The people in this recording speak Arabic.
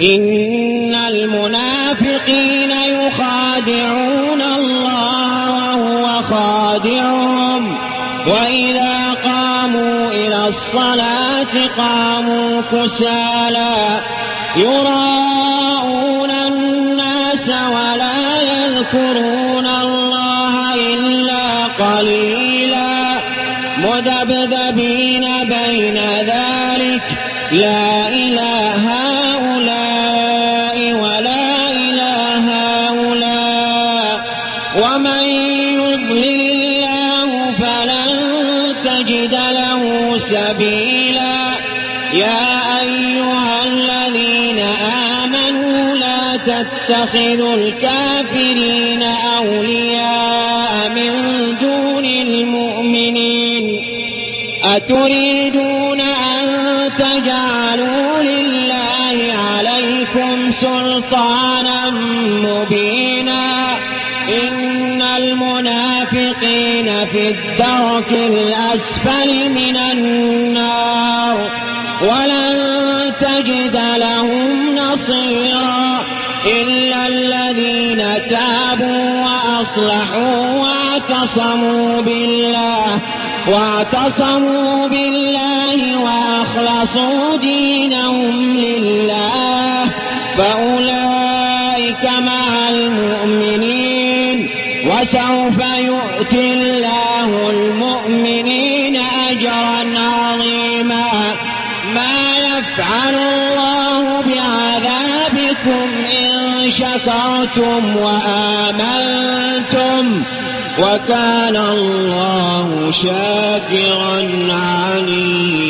إن المنافقين يخادعون الله وهو خادعهم وإذا قاموا إلى الصلاة قاموا كسالى يراءون الناس ولا يذكرون الله إلا قليلا مذبذبين بين ذلك لا إله هؤلاء ولا إله هؤلاء ومن يضلل الله فلن تجد له سبيلا يا أيها الذين آمنوا لا تتخذوا الكافرين أولياء من دون المؤمنين أتريدون أن تجعلوا لله عليكم سلطانا مبينا إن المنافقين في الدرك الأسفل من النار ولن تجد لهم نصيرا إلا الذين تابوا وأصلحوا واعتصموا بالله وأخلصوا دينهم لله فأولئك مع المؤمنين وسوف يؤتي الله المؤمنين أجرا عظيما ما يفعل الله بعذابكم إن شكرتم وآمنتم وكان الله شاكرا عليما.